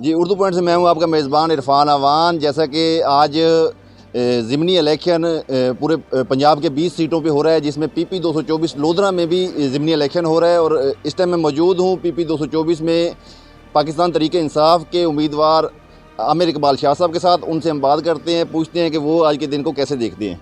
جی Urdu point سے میں ہوں آپ کا میزبان عرفان اوان. جیسا کہ آج ضمنی الیکشن پورے پنجاب کے 20 سیٹوں پہ ہو رہا ہے، جس میں پی پی 224 لودھرا میں بھی ضمنی الیکشن ہو رہا ہے، اور اس ٹائم میں موجود ہوں پی پی 224 میں پاکستان تحریک انصاف کے امیدوار عامر اقبال شاہ صاحب کے ساتھ. ان سے ہم بات کرتے ہیں، پوچھتے ہیں کہ وہ آج کے دن کو کیسے دیکھتے ہیں.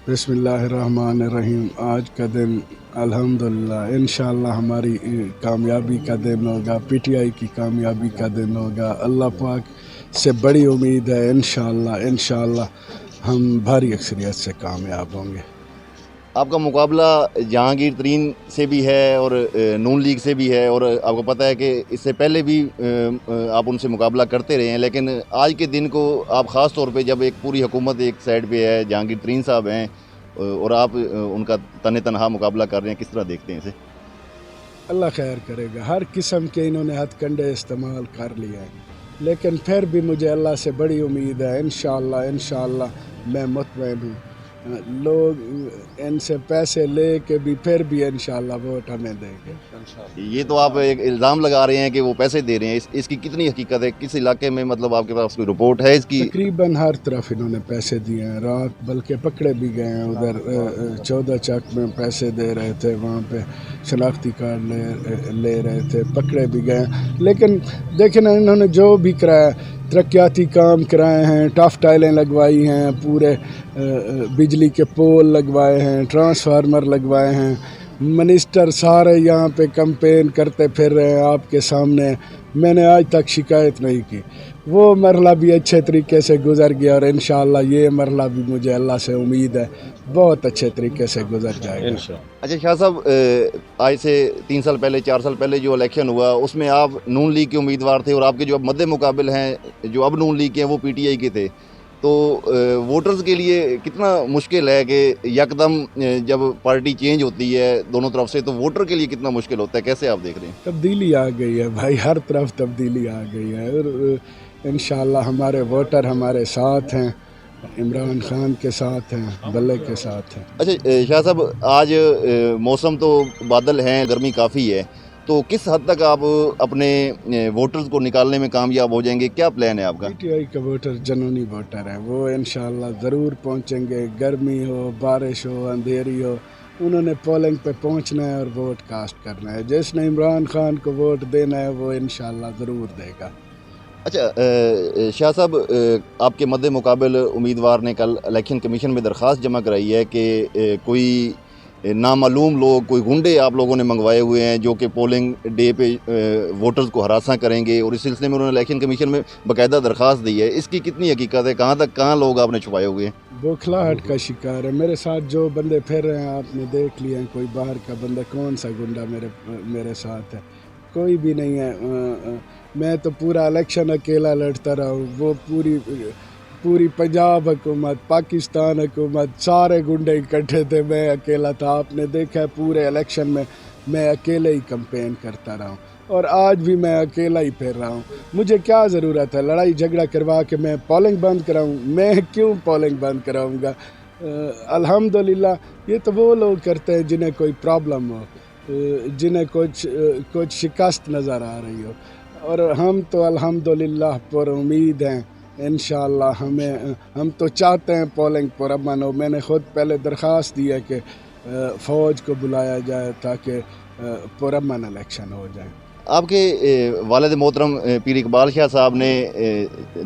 بسم اللہ الرحمن الرحیم. آج کا دن الحمدللہ انشاءاللہ ہماری کامیابی کا دن ہوگا، پی ٹی آئی کی کامیابی کا دن ہوگا. اللہ پاک سے بڑی امید ہے، انشاءاللہ ہم بھاری اکثریت سے کامیاب ہوں گے. آپ کا مقابلہ جہانگیر ترین سے بھی ہے اور نون لیگ سے بھی ہے، اور آپ کو پتہ ہے کہ اس سے پہلے بھی آپ ان سے مقابلہ کرتے رہے ہیں، لیکن آج کے دن کو آپ خاص طور پہ جب ایک پوری حکومت ایک سائڈ پہ ہے، جہانگیر ترین صاحب ہیں اور آپ ان کا تنہا مقابلہ کر رہے ہیں، کس طرح دیکھتے ہیں اسے؟ اللہ خیر کرے گا. ہر قسم کے انہوں نے ہتھ کنڈے استعمال کر لیا ہے، لیکن پھر بھی مجھے اللہ سے بڑی امید ہے. انشاءاللہ میں مطمئن ہوں. لوگ ان سے پیسے لے کے بھی پھر بھی انشاءاللہ ووٹ ہمیں دیں گے. یہ تو آپ ایک الزام لگا رہے ہیں کہ وہ پیسے دے رہے ہیں، اس کی کتنی حقیقت ہے؟ کس علاقے میں مطلب آپ کے پاس کوئی رپورٹ ہے اس کی؟ تقریباً ہر طرف انہوں نے پیسے دیے ہیں. رات بلکہ پکڑے بھی گئے ہیں، ادھر 14 چک میں پیسے دے رہے تھے، وہاں پہ شناختی کارڈ لے رہے تھے، پکڑے بھی گئے ہیں. لیکن دیکھیں نا، انہوں نے جو بھی کرایا، ترقیاتی کام کرائے ہیں، ٹاف ٹائلیں لگوائی ہیں، پورے بجلی کے پول لگوائے ہیں، ٹرانسفارمر لگوائے ہیں. منسٹر سارے یہاں پہ کمپین کرتے پھر رہے ہیں آپ کے سامنے. میں نے آج تک شکایت نہیں کی. وہ مرحلہ بھی اچھے طریقے سے گزر گیا، اور انشاءاللہ یہ مرحلہ بھی مجھے اللہ سے امید ہے بہت اچھے طریقے سے گزر جائے گا. اچھا شاہ صاحب، آج سے 3 سال پہلے 4 سال پہلے جو الیکشن ہوا اس میں آپ نون لیگ کے امیدوار تھے، اور آپ کے جو اب مد مقابل ہیں جو اب نون لیگ کے ہیں وہ پی ٹی آئی کے تھے. تو ووٹرز کے لیے کتنا مشکل ہے کہ یکدم جب پارٹی چینج ہوتی ہے دونوں طرف سے، تو ووٹر کے لیے کتنا مشکل ہوتا ہے؟ کیسے آپ دیکھ رہے ہیں؟ تبدیلی آ گئی ہے بھائی، ہر طرف تبدیلی آ گئی ہے، اور انشاءاللہ ہمارے ووٹر ہمارے ساتھ ہیں، عمران خان کے ساتھ ہیں، بلے کے ساتھ ہیں. اچھا شاہ صاحب، آج موسم تو بادل ہیں، گرمی کافی ہے، تو کس حد تک آپ اپنے ووٹرز کو نکالنے میں کامیاب ہو جائیں گے؟ کیا پلان ہے آپ کا؟ پی ٹی آئی کا ووٹر جنونی ووٹر ہے، وہ انشاءاللہ ضرور پہنچیں گے. گرمی ہو، بارش ہو، اندھیری ہو، انہوں نے پولنگ پہ پہنچنا ہے اور ووٹ کاسٹ کرنا ہے. جس نے عمران خان کو ووٹ دینا ہے وہ انشاءاللہ ضرور دے گا. اچھا شاہ صاحب، آپ کے مد مقابل امیدوار نے کل الیکشن کمیشن میں درخواست جمع کرائی ہے کہ کوئی نامعلوم لوگ، کوئی گنڈے آپ لوگوں نے منگوائے ہوئے ہیں جو کہ پولنگ ڈے پہ ووٹرز کو ہراساں کریں گے، اور اس سلسلے میں انہوں نے الیکشن کمیشن میں باقاعدہ درخواست دی ہے. اس کی کتنی حقیقت ہے؟ کہاں لوگ آپ نے چھپائے ہوئے ہیں؟ بوکھلاہٹ کا شکار ہے. میرے ساتھ جو بندے پھر رہے ہیں آپ نے دیکھ لیا ہیں. کوئی باہر کا بندہ، کون سا گنڈا میرے ساتھ ہے؟ کوئی بھی نہیں ہے. میں تو پورا الیکشن اکیلا لڑتا رہا ہوں. وہ پوری پنجاب حکومت، پاکستان حکومت، سارے گنڈے اکٹھے تھے، میں اکیلا تھا. آپ نے دیکھا ہے پورے الیکشن میں اکیلے ہی کمپین کرتا رہا ہوں، اور آج بھی میں اکیلا ہی پھر رہا ہوں. مجھے کیا ضرورت ہے لڑائی جھگڑا کروا کے میں پولنگ بند کراؤں؟ میں کیوں پولنگ بند کراؤں گا؟ الحمدللہ یہ تو وہ لوگ کرتے ہیں جنہیں کوئی پرابلم ہو، جنہیں کچھ شکست نظر آ رہی ہو، اور ہم تو الحمدللہ پر امید ہیں. انشاءاللہ ہم تو چاہتے ہیں پولنگ پر امن ہو. میں نے خود پہلے درخواست دی ہے کہ فوج کو بلایا جائے تاکہ پرامن الیکشن ہو جائے. آپ کے والد محترم پیر اقبال شاہ صاحب نے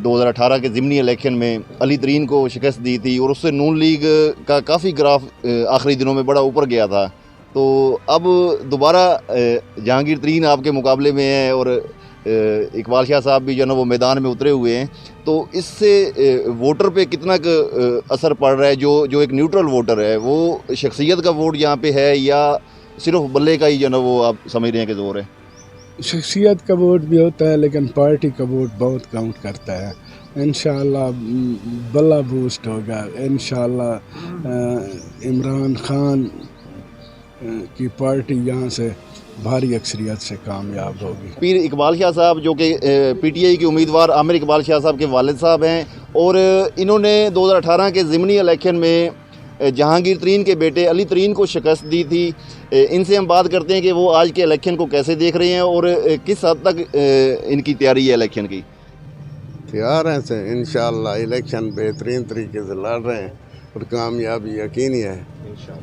2018 کے ضمنی الیکشن میں علی ترین کو شکست دی تھی، اور اس سے نون لیگ کا کافی گراف آخری دنوں میں بڑا اوپر گیا تھا. تو اب دوبارہ جہانگیر ترین آپ کے مقابلے میں ہیں، اور اقبال شاہ صاحب بھی جو ہے نا وہ میدان میں اترے ہوئے ہیں. تو اس سے ووٹر پہ کتنا اثر پڑ رہا ہے؟ جو ایک نیوٹرل ووٹر ہے، وہ شخصیت کا ووٹ یہاں پہ ہے یا صرف بلے کا ہی جو ہے نا وہ آپ سمجھ رہے ہیں کہ زور ہے؟ شخصیت کا ووٹ بھی ہوتا ہے، لیکن پارٹی کا ووٹ بہت کاؤنٹ کرتا ہے. انشاءاللہ بلا بوسٹ ہوگا. انشاءاللہ عمران خان کی پارٹی یہاں سے بھاری اکثریت سے کامیاب ہوگی. پیر اقبال شاہ صاحب جو کہ پی ٹی آئی کے امیدوار عامر اقبال شاہ صاحب کے والد صاحب ہیں، اور انہوں نے 2018 کے ضمنی الیکشن میں جہانگیر ترین کے بیٹے علی ترین کو شکست دی تھی۔ ان سے ہم بات کرتے ہیں کہ وہ آج کے الیکشن کو کیسے دیکھ رہے ہیں اور کس حد تک ان کی تیاری ہے الیکشن کی۔ تیار ہیں سے انشاءاللہ الیکشن بہترین طریقے سے لڑ رہے ہیں اور کامیابی یقینی ہے،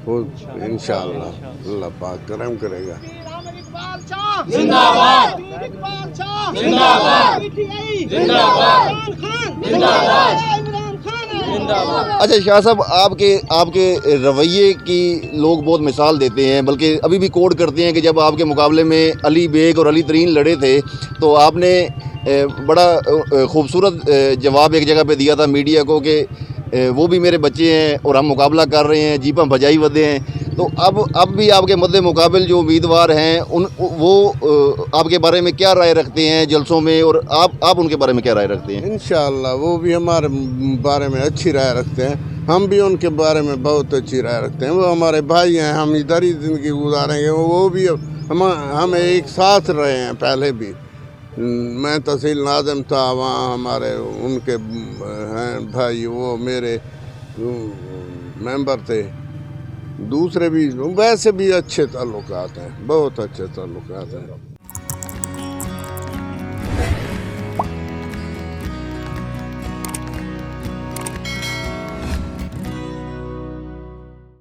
وہ انشاءاللہ اللہ پاک کرم کرے گا۔ اچھا شاہ صاحب، آپ کے رویے کی لوگ بہت مثال دیتے ہیں، بلکہ ابھی بھی کوڈ کرتے ہیں کہ جب آپ کے مقابلے میں علی بیگ اور علی ترین لڑے تھے تو آپ نے بڑا خوبصورت جواب ایک جگہ پہ دیا تھا میڈیا کو کہ وہ بھی میرے بچے ہیں اور ہم مقابلہ کر رہے ہیں، جیپاں بجائی ودے ہیں۔ تو اب بھی آپ کے مد مقابل جو امیدوار ہیں وہ آپ کے بارے میں کیا رائے رکھتے ہیں جلسوں میں، اور آپ ان کے بارے میں کیا رائے رکھتے ہیں؟ انشاءاللہ وہ بھی ہمارے بارے میں اچھی رائے رکھتے ہیں، ہم بھی ان کے بارے میں بہت اچھی رائے رکھتے ہیں۔ وہ ہمارے بھائی ہیں، ہم ادھر ہی زندگی گزاریں گے، وہ بھی ہم ایک ساتھ رہے ہیں پہلے بھی۔ میں تحصیل ناظم تھا وہاں، ہمارے ان کے ہیں بھائی، وہ میرے ممبر تھے، دوسرے بھی ویسے بھی اچھے تعلقات ہیں، بہت اچھے تعلقات ہیں۔